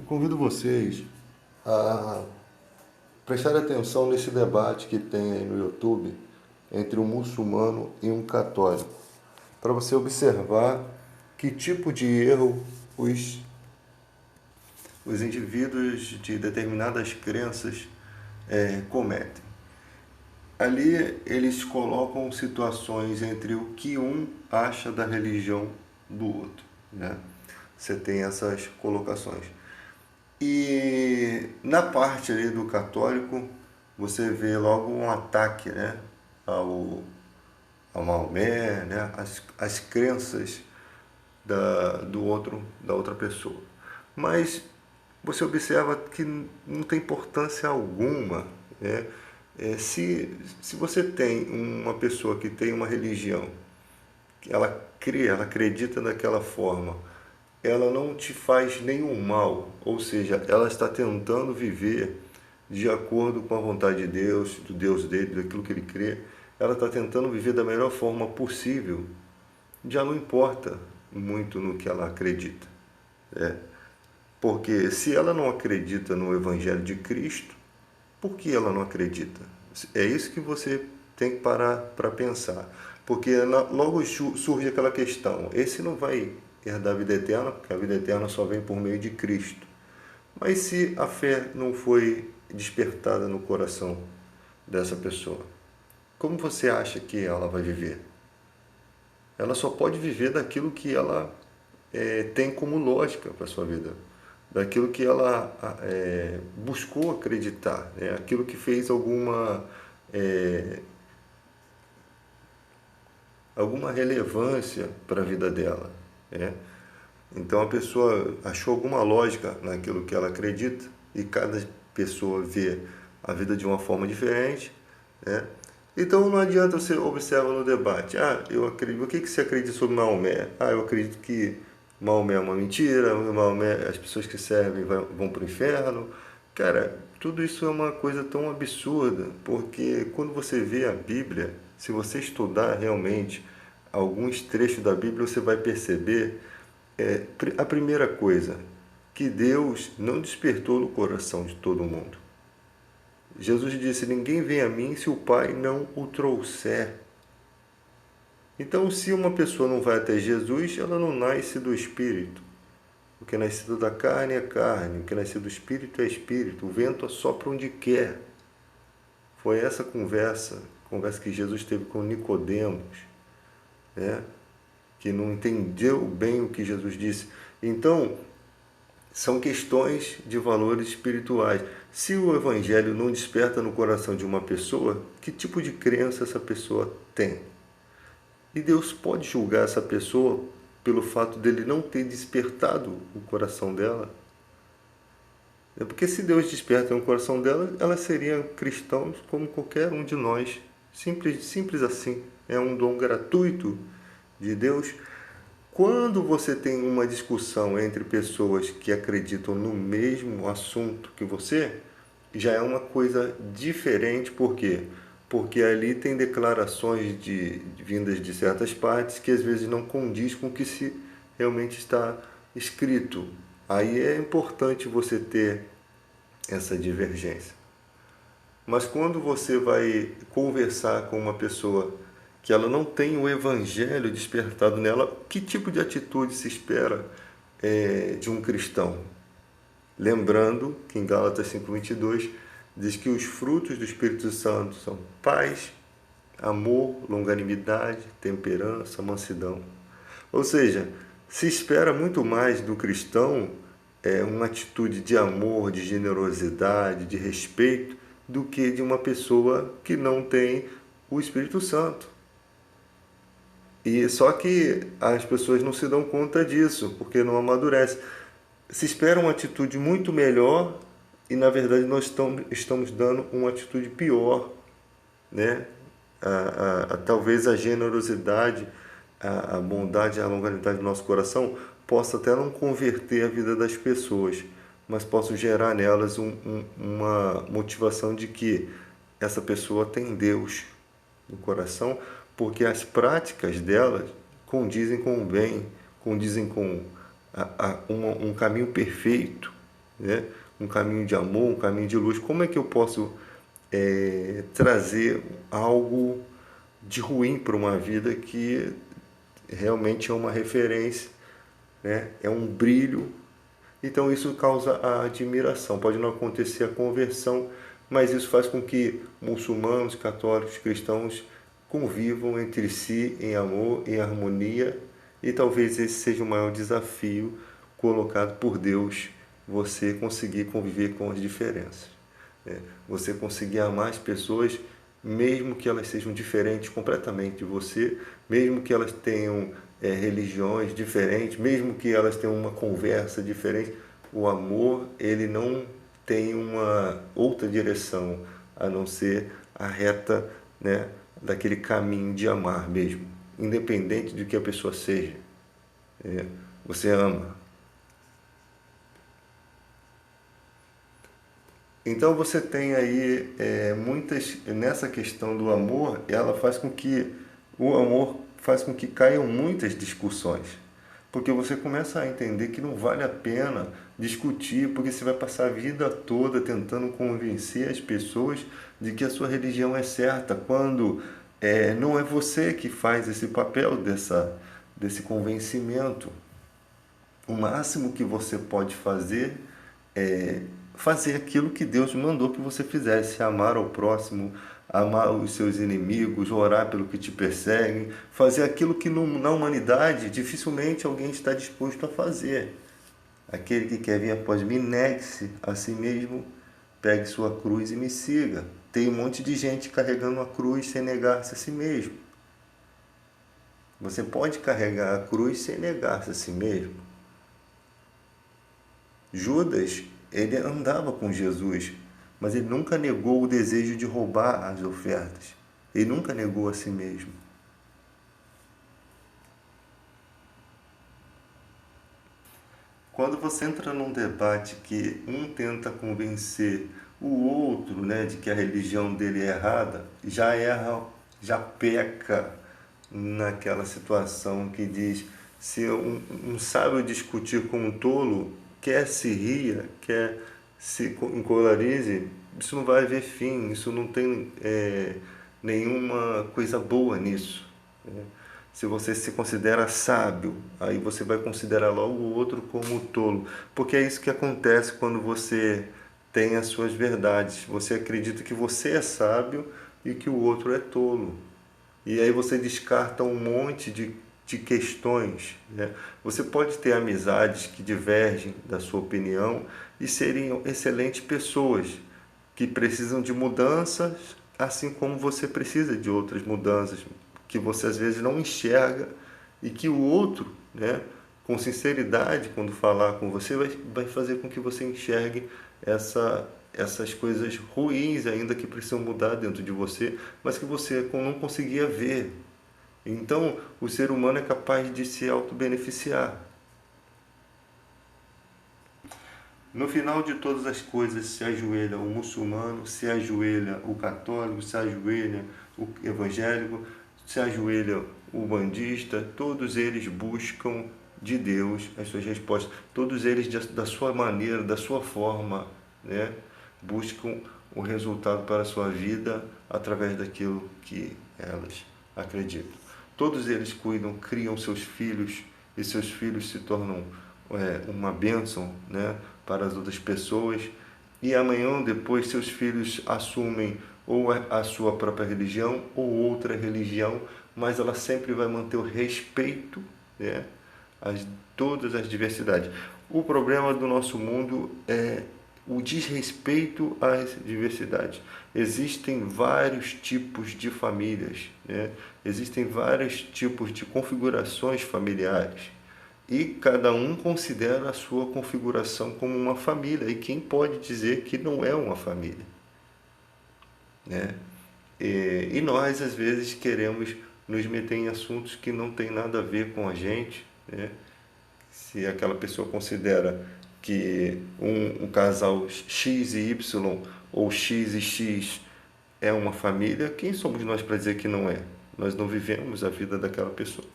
convido vocês a prestar atenção nesse debate que tem aí no YouTube entre um muçulmano e um católico, para você observar que tipo de erro os indivíduos de determinadas crenças cometem. Ali eles colocam situações entre o que um acha da religião do outro, né? Você tem essas colocações. E na parte ali do católico, você vê logo um ataque, né, ao Maomé, né, as crenças da outra pessoa. Mas você observa que não tem importância alguma, né? Se você tem uma pessoa que tem uma religião, que ela crê, ela acredita daquela forma, ela não te faz nenhum mal, ou seja, ela está tentando viver de acordo com a vontade de Deus, do Deus dele, daquilo que ele crê, ela está tentando viver da melhor forma possível, já não importa muito no que ela acredita. Né? Porque se ela não acredita no Evangelho de Cristo, por que ela não acredita? É isso que você tem que parar para pensar. Porque logo surge aquela questão: esse não vai herdar a vida eterna, porque a vida eterna só vem por meio de Cristo. Mas se a fé não foi despertada no coração dessa pessoa, como você acha que ela vai viver? Ela só pode viver daquilo que ela tem como lógica para a sua vida, daquilo que ela buscou acreditar, né? Aquilo que fez alguma relevância para a vida dela. Né? Então a pessoa achou alguma lógica naquilo que ela acredita e cada pessoa vê a vida de uma forma diferente. Né? Então não adianta você observar no debate: eu acredito, o que você acredita sobre Maomé? Eu acredito que Maomé é uma mentira, Maomé, as pessoas que servem vão para o inferno. Cara, tudo isso é uma coisa tão absurda, porque quando você vê a Bíblia, se você estudar realmente alguns trechos da Bíblia, você vai perceber a primeira coisa, que Deus não despertou no coração de todo mundo. Jesus disse: ninguém vem a mim se o Pai não o trouxer. Então, se uma pessoa não vai até Jesus, ela não nasce do Espírito. O que é nascido da carne é carne, o que é nascido do Espírito é Espírito. O vento assopra onde quer. Foi essa conversa que Jesus teve com Nicodemos, né? Que não entendeu bem o que Jesus disse. Então, são questões de valores espirituais. Se o Evangelho não desperta no coração de uma pessoa, que tipo de crença essa pessoa tem? E Deus pode julgar essa pessoa pelo fato dele não ter despertado o coração dela? Porque se Deus desperta no coração dela, ela seria cristã como qualquer um de nós. Simples, simples assim. É um dom gratuito de Deus. Quando você tem uma discussão entre pessoas que acreditam no mesmo assunto que você, já é uma coisa diferente. Por quê? Porque ali tem declarações vindas de certas partes que às vezes não condiz com o que se realmente está escrito. Aí é importante você ter essa divergência. Mas quando você vai conversar com uma pessoa que ela não tem o Evangelho despertado nela, que tipo de atitude se espera de um cristão? Lembrando que em Gálatas 5:22 diz que os frutos do Espírito Santo são paz, amor, longanimidade, temperança, mansidão. Ou seja, se espera muito mais do cristão uma atitude de amor, de generosidade, de respeito, do que de uma pessoa que não tem o Espírito Santo. E só que as pessoas não se dão conta disso, porque não amadurecem. Se espera uma atitude muito melhor e, na verdade, nós estamos dando uma atitude pior, né? Talvez a generosidade, a bondade, a longanimidade do nosso coração possa até não converter a vida das pessoas, mas possa gerar nelas uma motivação de que essa pessoa tem Deus no coração, porque as práticas delas condizem com o bem, condizem com um caminho perfeito, né? Um caminho de amor, um caminho de luz. Como é que eu posso trazer algo de ruim para uma vida que realmente é uma referência, né? É um brilho. Então isso causa a admiração. Pode não acontecer a conversão, mas isso faz com que muçulmanos, católicos, cristãos convivam entre si em amor, em harmonia, e talvez esse seja o maior desafio colocado por Deus, você conseguir conviver com as diferenças, né? Você conseguir amar as pessoas, mesmo que elas sejam diferentes completamente de você, mesmo que elas tenham religiões diferentes, mesmo que elas tenham uma conversa diferente. O amor, ele não tem uma outra direção a não ser a reta, né, daquele caminho de amar mesmo, independente de que a pessoa seja. Você ama. Então você tem aí muitas, nessa questão do amor, ela faz com que o amor faz com que caiam muitas discussões, porque você começa a entender que não vale a pena discutir, porque você vai passar a vida toda tentando convencer as pessoas de que a sua religião é certa, quando não é você que faz esse papel desse convencimento. O máximo que você pode fazer é fazer aquilo que Deus mandou que você fizesse, amar ao próximo, amar os seus inimigos, orar pelo que te perseguem, fazer aquilo que na humanidade dificilmente alguém está disposto a fazer. Aquele que quer vir após mim, negue-se a si mesmo, pegue sua cruz e me siga. Tem um monte de gente carregando a cruz sem negar-se a si mesmo. Você pode carregar a cruz sem negar-se a si mesmo. Judas, ele andava com Jesus, mas ele nunca negou o desejo de roubar as ofertas. Ele nunca negou a si mesmo. Quando você entra num debate que um tenta convencer o outro, né, de que a religião dele é errada, já erra, já peca naquela situação que diz: se um sábio discutir com um tolo, quer se ria, quer se encolarize, isso não vai haver fim, isso não tem nenhuma coisa boa nisso, né? Se você se considera sábio, aí você vai considerar logo o outro como tolo, porque é isso que acontece quando você tem as suas verdades. Você acredita que você é sábio e que o outro é tolo. E aí você descarta um monte de questões, né? Você pode ter amizades que divergem da sua opinião e serem excelentes pessoas que precisam de mudanças, assim como você precisa de outras mudanças que você às vezes não enxerga e que o outro, né, com sinceridade, quando falar com você, vai fazer com que você enxergue essas coisas ruins ainda que precisam mudar dentro de você, mas que você não conseguia ver. Então, o ser humano é capaz de se auto-beneficiar. No final de todas as coisas, se ajoelha o muçulmano, se ajoelha o católico, se ajoelha o evangélico, se ajoelha o bandista, todos eles buscam de Deus as suas respostas. Todos eles, da sua maneira, da sua forma, né, buscam o resultado para a sua vida através daquilo que elas acreditam. Todos eles cuidam, criam seus filhos, e seus filhos se tornam uma bênção, né, para as outras pessoas, e amanhã depois seus filhos assumem ou a sua própria religião ou outra religião, mas ela sempre vai manter o respeito, né, a todas as diversidades. O problema do nosso mundo é o desrespeito às diversidades. Existem vários tipos de famílias, né? Existem vários tipos de configurações familiares. E cada um considera a sua configuração como uma família. E quem pode dizer que não é uma família, né? E nós, às vezes, queremos nos meter em assuntos que não tem nada a ver com a gente, né? Se aquela pessoa considera que um casal X e Y ou X e X é uma família, quem somos nós para dizer que não é? Nós não vivemos a vida daquela pessoa.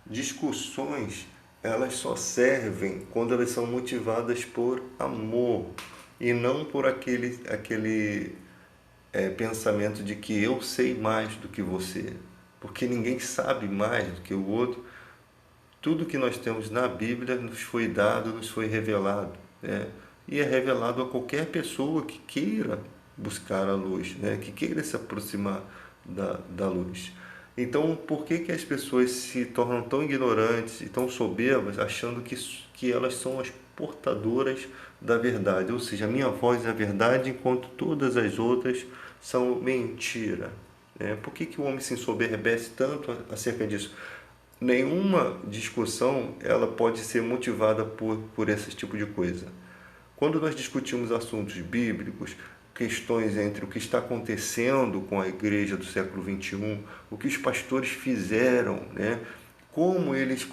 Discussões elas só servem quando elas são motivadas por amor e não por aquele pensamento de que eu sei mais do que você, porque ninguém sabe mais do que o outro. Tudo que nós temos na Bíblia nos foi dado, nos foi revelado, né? E é revelado a qualquer pessoa que queira buscar a luz, né? Que queira se aproximar da luz. Então, por que que as pessoas se tornam tão ignorantes e tão soberbas, achando que elas são as portadoras da verdade? Ou seja, a minha voz é a verdade, enquanto todas as outras são mentira, né? Por que que o homem se ensoberbece tanto acerca disso? Nenhuma discussão ela pode ser motivada por esse tipo de coisa. Quando nós discutimos assuntos bíblicos, questões entre o que está acontecendo com a igreja do século XXI, o que os pastores fizeram, né? Como eles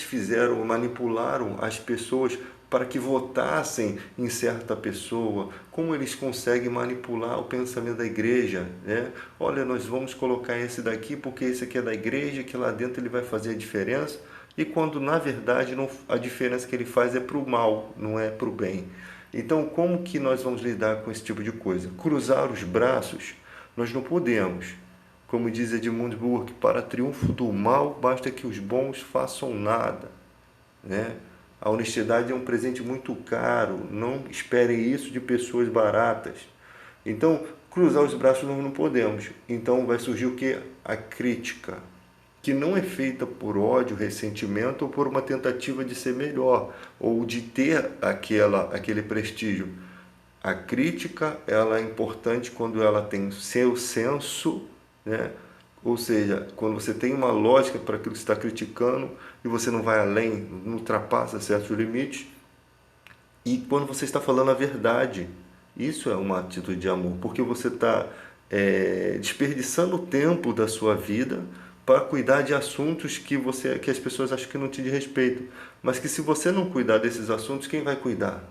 fizeram, manipularam as pessoas para que votassem em certa pessoa, como eles conseguem manipular o pensamento da igreja, né? Olha, nós vamos colocar esse daqui porque esse aqui é da igreja, que lá dentro ele vai fazer a diferença, e quando na verdade não, a diferença que ele faz é para o mal, não é para o bem. Então, como que nós vamos lidar com esse tipo de coisa? Cruzar os braços, nós não podemos. Como diz Edmund Burke, para triunfo do mal, basta que os bons façam nada, né? A honestidade é um presente muito caro, não esperem isso de pessoas baratas. Então, cruzar os braços nós não podemos. Então vai surgir o que? A crítica, que não é feita por ódio, ressentimento ou por uma tentativa de ser melhor ou de ter aquele prestígio. A crítica ela é importante quando ela tem seu senso, né? Ou seja, quando você tem uma lógica para aquilo que você está criticando e você não vai além, não ultrapassa certos limites, e quando você está falando a verdade. Isso é uma atitude de amor, porque você está desperdiçando o tempo da sua vida para cuidar de assuntos que as pessoas acham que não te diz respeito. Mas que se você não cuidar desses assuntos, quem vai cuidar?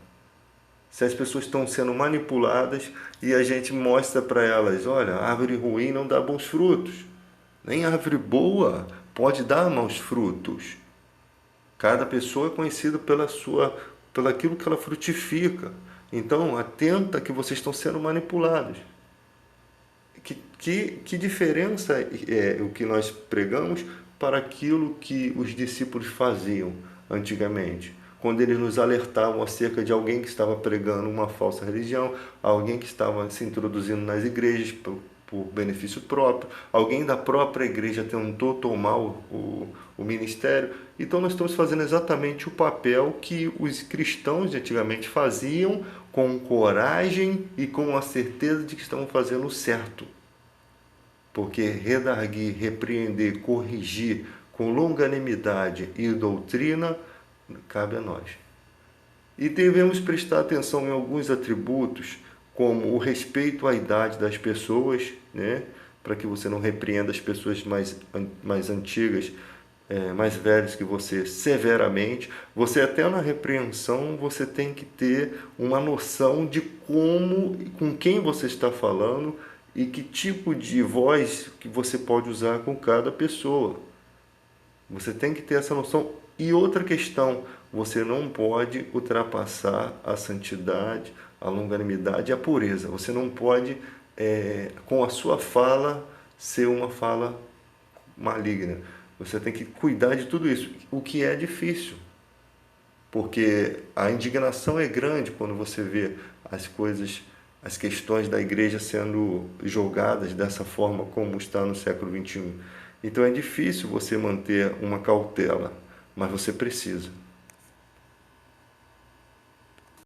Se as pessoas estão sendo manipuladas e a gente mostra para elas, olha, árvore ruim não dá bons frutos. Nem árvore boa pode dar maus frutos. Cada pessoa é conhecida pelo aquilo que ela frutifica. Então, atenta que vocês estão sendo manipulados. Que diferença é o que nós pregamos para aquilo que os discípulos faziam antigamente? Quando eles nos alertavam acerca de alguém que estava pregando uma falsa religião, alguém que estava se introduzindo nas igrejas por benefício próprio, alguém da própria igreja tentou tomar o ministério. Então nós estamos fazendo exatamente o papel que os cristãos de antigamente faziam, com coragem e com a certeza de que estão fazendo o certo. Porque redarguir, repreender, corrigir com longanimidade e doutrina cabe a nós. E devemos prestar atenção em alguns atributos, como o respeito à idade das pessoas, né? Para que você não repreenda as pessoas mais antigas, mais velhas que você severamente. Você até na repreensão, você tem que ter uma noção de com quem você está falando e que tipo de voz que você pode usar com cada pessoa. Você tem que ter essa noção. E outra questão, você não pode ultrapassar a santidade, a longanimidade e a pureza. Você não pode, com a sua fala, ser uma fala maligna. Você tem que cuidar de tudo isso, o que é difícil. Porque a indignação é grande quando você vê as questões da igreja sendo julgadas dessa forma como está no século XXI. Então é difícil você manter uma cautela, mas você precisa.